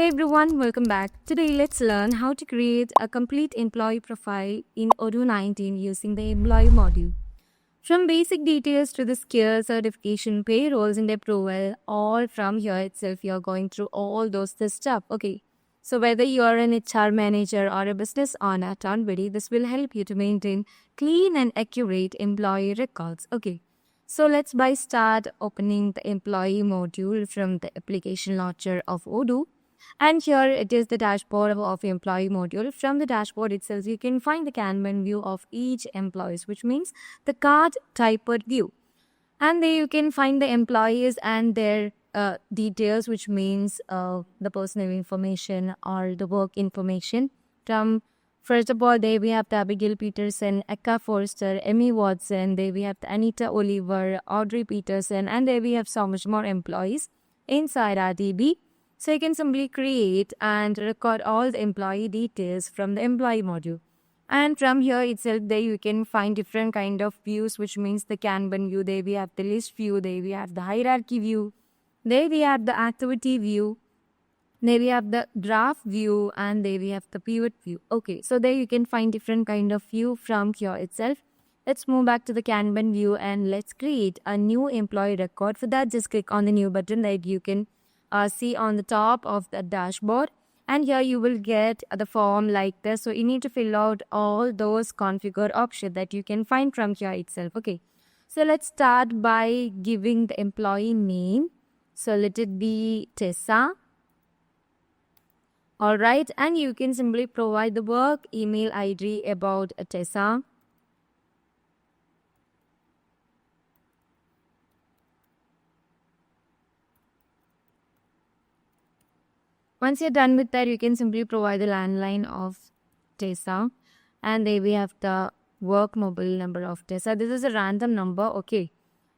Hey everyone, welcome back. Today let's learn how to create a complete employee profile in Odoo 19 using the employee module. From basic details to the skills, certification, payrolls and approval, all from here itself you're going through all those this stuff. Okay. So whether you're an HR manager or a business owner, don't worry, this will help you to maintain clean and accurate employee records. Okay. So let's start opening the employee module from the application launcher of Odoo. And here it is the dashboard of employee module. From the dashboard itself, you can find the Kanban view of each employee, which means the card typer view. And there you can find the employees and their details, which means the personal information or the work information. From first of all, there we have the Abigail Peterson, Eka Forster, Emmy Watson. There we have the Anita Oliver, Audrey Peterson, and there we have so much more employees inside our DB. So you can simply create and record all the employee details from the employee module. And from here itself, there you can find different kind of views, which means the Kanban view. There we have the list view. There we have the hierarchy view. There we have the activity view. There we have the draft view, and there we have the pivot view. Okay, so there you can find different kind of view from here itself. Let's move back to the Kanban view and let's create a new employee record. For that, just click on the new button that you can see on the top of the dashboard, and here you will get the form like this. So you need to fill out all those configure options that you can find from here itself. Okay, so let's start by giving the employee name. So let it be Tessa. All right, and you can simply provide the work email ID about Tessa. Once you're done with that, you can simply provide the landline of Tessa. And there we have the work mobile number of Tessa. This is a random number. Okay.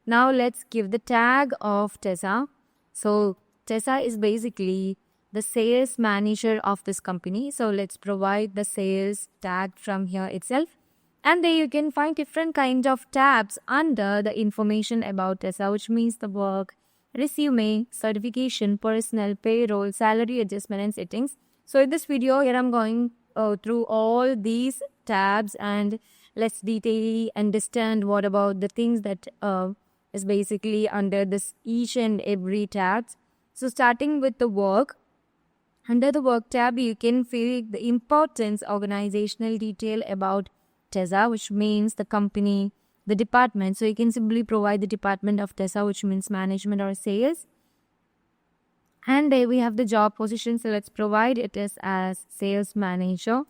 Now let's give the tag of Tessa. So Tessa is basically the sales manager of this company. So let's provide the sales tag from here itself. And there you can find different kinds of tabs under the information about Tessa, which means the work, resume, certification, personal, payroll, salary adjustment and settings. So in this video here I'm going through all these tabs, and let's detail understand what about the things that is basically under this each and every tab. So starting with the work, under the work tab you can feel the importance organizational detail about Tessa, which means the company, the department. So you can simply provide the department of Tessa, which means management or sales. And there we have the job position. So let's provide it as sales manager.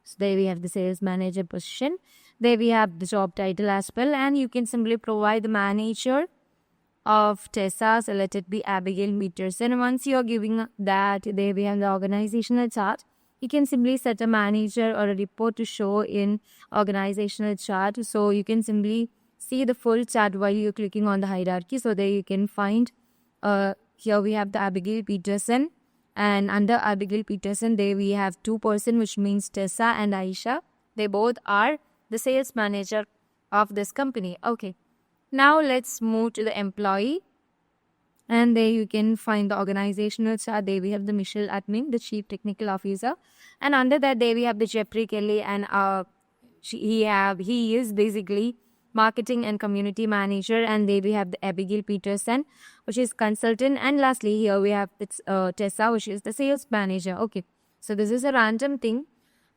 So there we have the sales manager position. There we have the job title as well. And you can simply provide the manager of Tessa. So let it be Abigail Peterson. Once you're giving that, there we have the organizational chart. You can simply set a manager or a report to show in organizational chart. So you can simply see the full chart while you're clicking on the hierarchy. So there you can find, here we have the Abigail Peterson. And under Abigail Peterson, there we have two persons, which means Tessa and Aisha. They both are the sales manager of this company. Okay. Now let's move to the employee. And there you can find the organizational chart. There we have the Michelle Admin, the Chief Technical Officer. And under that, there we have the Jeffrey Kelly, and he is basically Marketing and Community Manager. And there we have the Abigail Peterson, which is Consultant. And lastly, here we have Tessa, which is the Sales Manager. Okay, so this is a random thing.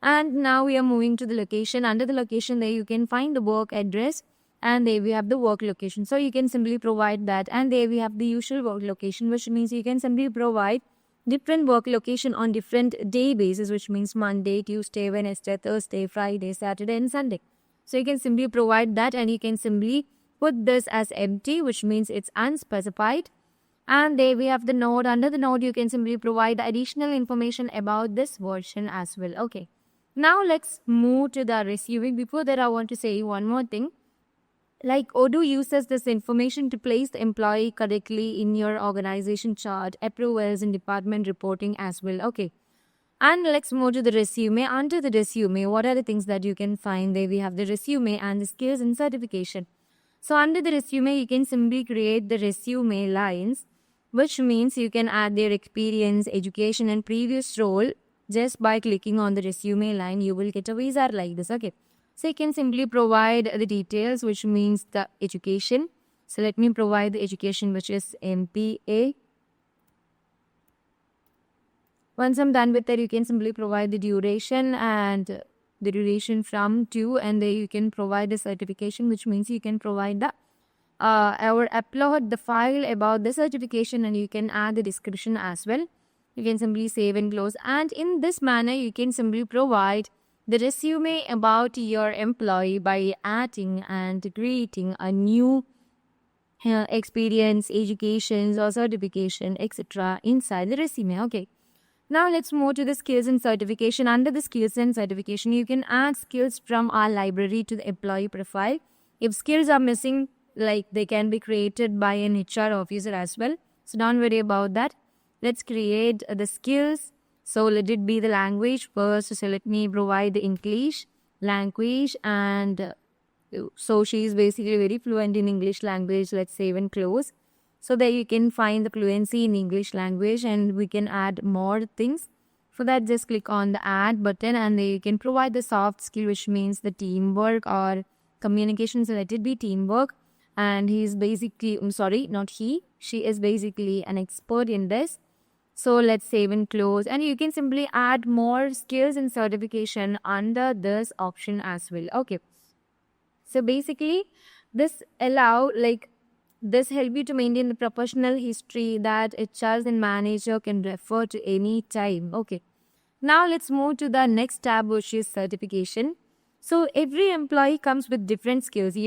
And now we are moving to the location. Under the location, there you can find the work address. And there we have the work location. So you can simply provide that. And there we have the usual work location, which means you can simply provide different work location on different day basis, which means Monday, Tuesday, Wednesday, Thursday, Friday, Saturday, and Sunday. So you can simply provide that, and you can simply put this as empty, which means it's unspecified. And there we have the node. Under the node, you can simply provide the additional information about this version as well. Okay. Now let's move to the receiving. Before that, I want to say one more thing. Like Odoo uses this information to place the employee correctly in your organization chart, approvals and department reporting as well. Okay. And let's move to the resume. Under the resume, what are the things that you can find? There we have the resume and the skills and certification. So under the resume, you can simply create the resume lines. which means you can add their experience, education, and previous role just by clicking on the resume line. You will get a visa like this. Okay. So you can simply provide the details, which means the education. So let me provide the education, which is MPA. Once I'm done with that, you can simply provide the duration and the duration from to, and then you can provide the certification, which means you can provide the or upload the file about the certification, and you can add the description as well. You can simply save and close, and in this manner you can simply provide the resume about your employee by adding and creating a new experience, educations or certification, etc. inside the resume. Okay. Now let's move to the skills and certification. Under the skills and certification, you can add skills from our library to the employee profile. If skills are missing, like they can be created by an HR officer as well. So don't worry about that. Let's create the skills. So let it be the language first. So let me provide the English language, and so she is basically very fluent in English language. Let's save and close. So that you can find the fluency in English language, and we can add more things. For that, just click on the add button, and then you can provide the soft skill, which means the teamwork or communication. So let it be teamwork. And he is basically, she is basically an expert in this. So let's save and close, and you can simply add more skills and certification under this option as well. Okay. So basically, this help you to maintain the professional history that HRs and manager can refer to any time. Okay. Now let's move to the next tab, which is certification. So every employee comes with different skills,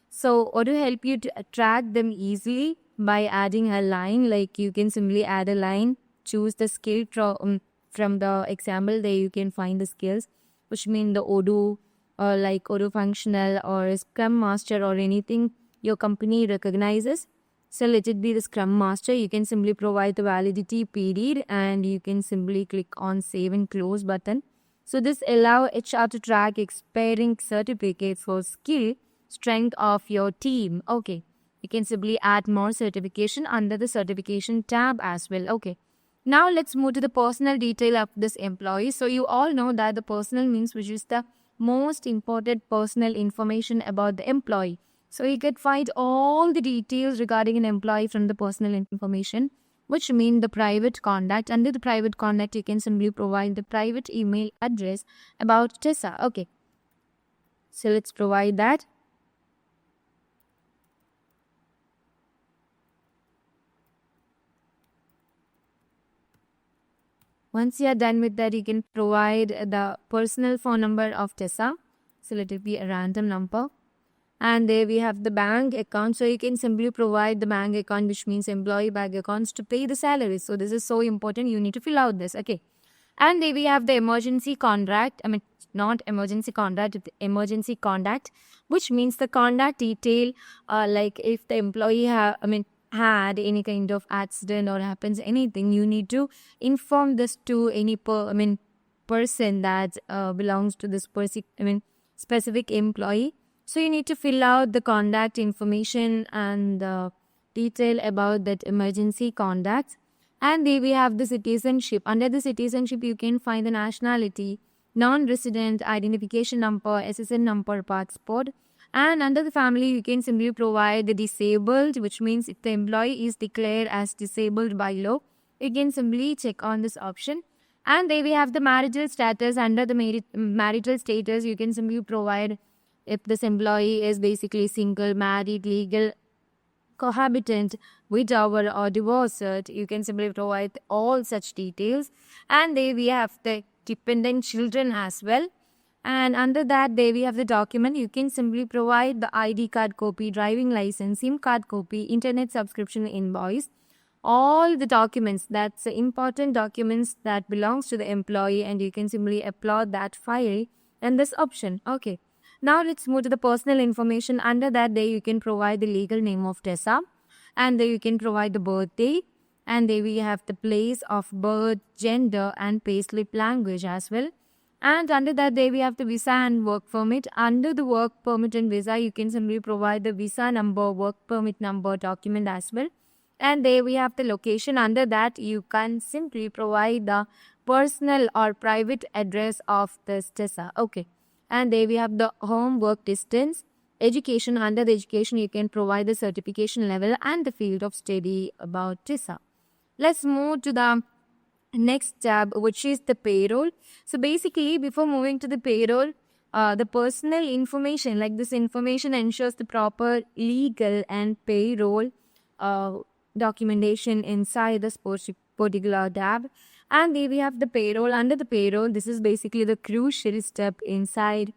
So Odoo help you to attract them easily by adding a line. Like you can simply add a line, choose the skill from the example. There you can find the skills, which mean the Odoo or like Odoo functional or Scrum Master or anything your company recognizes. So let it be the Scrum Master. You can simply provide the validity period, and you can simply click on save and close button. So this allow HR to track expiring certificates for skill strength of your team. Okay. You can simply add more certification under the certification tab as well. Okay. Now let's move to the personal detail of this employee. So you all know that the personal means which is the most important personal information about the employee. So you can find all the details regarding an employee from the personal information, which mean the private contact. Under the private contact, you can simply provide the private email address about Tessa. Okay. So let's provide that. Once you are done with that, you can provide the personal phone number of Tessa. So let it be a random number. And there we have the bank account. So you can simply provide the bank account, which means employee bank accounts to pay the salary. So this is so important. You need to fill out this. Okay. And there we have the emergency contract. Not emergency contract, emergency contact, which means the contact detail. Like if the employee had any kind of accident or happens anything, you need to inform this to any person that belongs to this specific employee. So you need to fill out the contact information and detail about that emergency contact. And there we have the citizenship. Under the citizenship, you can find the nationality, non-resident, identification number, SSN number, passport. And under the family, you can simply provide the disabled, which means if the employee is declared as disabled by law, you can simply check on this option. And there we have the marital status. Under the marital status, you can simply provide if this employee is basically single, married, legal, cohabitant, widower or divorced. You can simply provide all such details. And there we have the dependent children as well. And under that, there we have the document. You can simply provide the ID card copy, driving license, SIM card copy, internet subscription invoice, all the documents. That's the important documents that belongs to the employee, and you can simply upload that file in this option. Okay. Now let's move to the personal information. Under that, there you can provide the legal name of Tessa, and there you can provide the birthday, and there we have the place of birth, gender, and payslip language as well. And under that, there we have the visa and work permit. Under the work permit and visa, you can simply provide the visa number, work permit number, document as well. And there we have the location. Under that, you can simply provide the personal or private address of this TESA. Okay. And there we have the home work distance. Education. Under the education, you can provide the certification level and the field of study about TESA. Let's move to the next tab, which is the payroll. So basically, before moving to the payroll, the personal information, like this information ensures the proper legal and payroll documentation inside this particular tab. And there we have the payroll. Under the payroll, this is basically the crucial step inside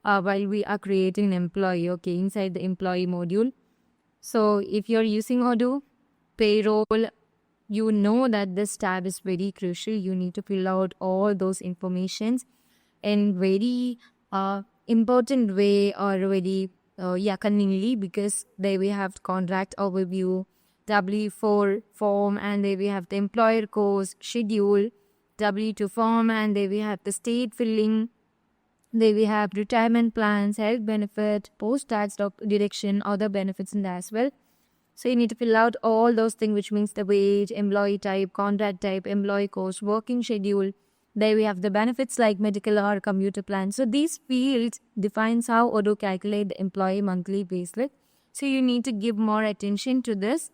while we are creating an employee, okay, inside the employee module. So if you're using Odoo, payroll, you know that this tab is very crucial. You need to fill out all those informations in very important way or very cunningly, because there we have contract overview, W4 form, and there we have the employer course schedule, W2 form, and there we have the state filling. There we have retirement plans, health benefit, post-tax deduction, other benefits in that as well. So you need to fill out all those things, which means the wage, employee type, contract type, employee cost, working schedule. There we have the benefits like medical or commuter plan. So these fields defines how Odoo calculate the employee monthly payslip. So you need to give more attention to this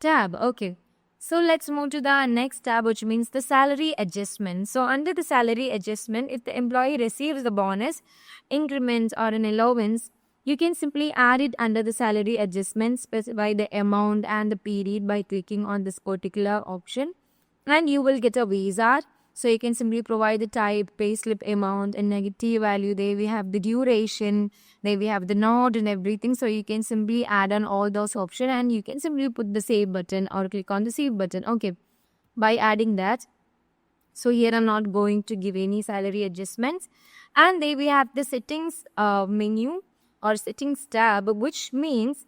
tab. Okay. So let's move to the next tab, which means the salary adjustment. So under the salary adjustment, if the employee receives the bonus, increment or an allowance, you can simply add it under the salary adjustment, specify the amount and the period by clicking on this particular option, and you will get a wizard. So you can simply provide the type, payslip amount, and negative value. There we have the duration, there we have the node and everything. So you can simply add on all those options, and you can simply put the save button or click on the save button. Okay, by adding that. So here I'm not going to give any salary adjustments. And there we have the settings menu or settings tab, which means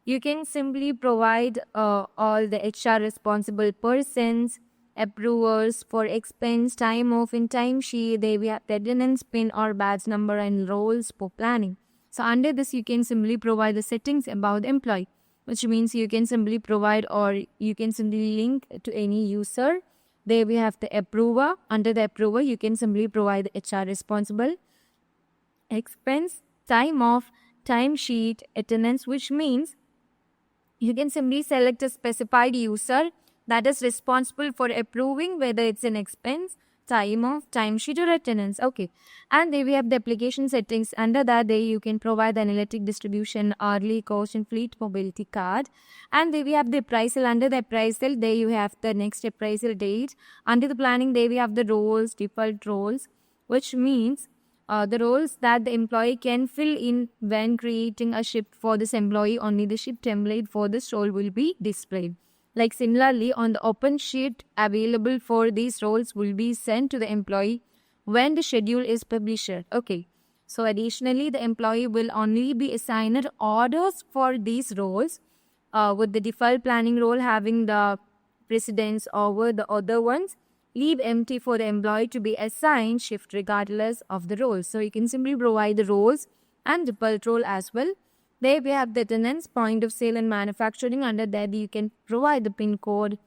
you can simply provide all the HR responsible persons, approvers for expense, time off in timesheet. There we have the attendance pin or badge number and roles for planning. So under this, you can simply provide the settings about the employee, which means you can simply provide or you can simply link to any user. There we have the approver. Under the approver, you can simply provide the HR responsible, expense, time off, timesheet, attendance, which means you can simply select a specified user that is responsible for approving whether it's an expense, time off, timesheet or attendance. Okay. And there we have the application settings. Under that, there you can provide the analytic distribution, hourly cost and fleet mobility card. And there we have the appraisal. Under the appraisal, there you have the next appraisal date. Under the planning, there we have the roles, default roles, which means the roles that the employee can fill in when creating a shift for this employee. Only the shift template for this role will be displayed. Like similarly, on the open sheet available for these roles will be sent to the employee when the schedule is published. Okay. So additionally, the employee will only be assigned orders for these roles, with the default planning role having the precedence over the other ones. Leave empty for the employee to be assigned shift regardless of the role. So you can simply provide the roles and default role as well. There we have the attendance, point of sale and manufacturing. Under that, you can provide the PIN code,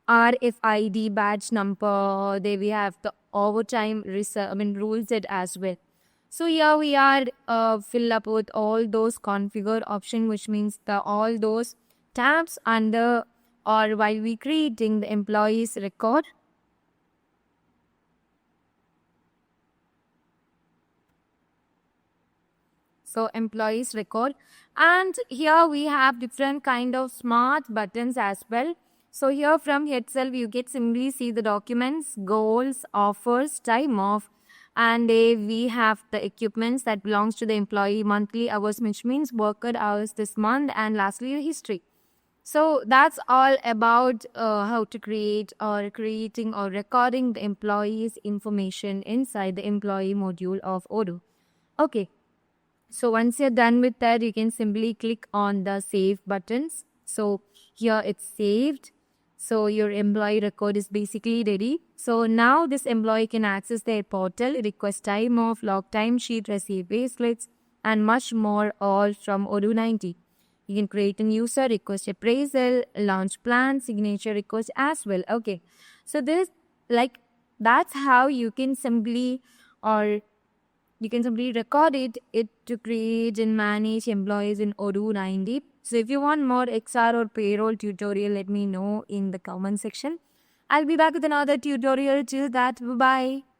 RFID, badge number. There we have the overtime rule set as well. So here we are fill up with all those configure option, which means all those tabs under or while we creating the employees record. So employees record, and here we have different kind of smart buttons as well. So here from here itself you get simply see the documents, goals, offers, time off, and we have the equipments that belongs to the employee, monthly hours, which means worked hours this month, and lastly the history. So that's all about how to create or creating or recording the employees information inside the employee module of Odoo. Okay. So once you're done with that, you can simply click on the save buttons. So here it's saved. So your employee record is basically ready. So now this employee can access their portal, request time off, log time sheet, receive payslips, and much more all from Odoo 90. You can create a user request appraisal, launch plan, signature request as well. Okay. So this, like, that's how you can simply record it to create and manage employees in Odoo 90. So if you want more XR or payroll tutorial, let me know in the comment section. I'll be back with another tutorial. Till that, bye-bye.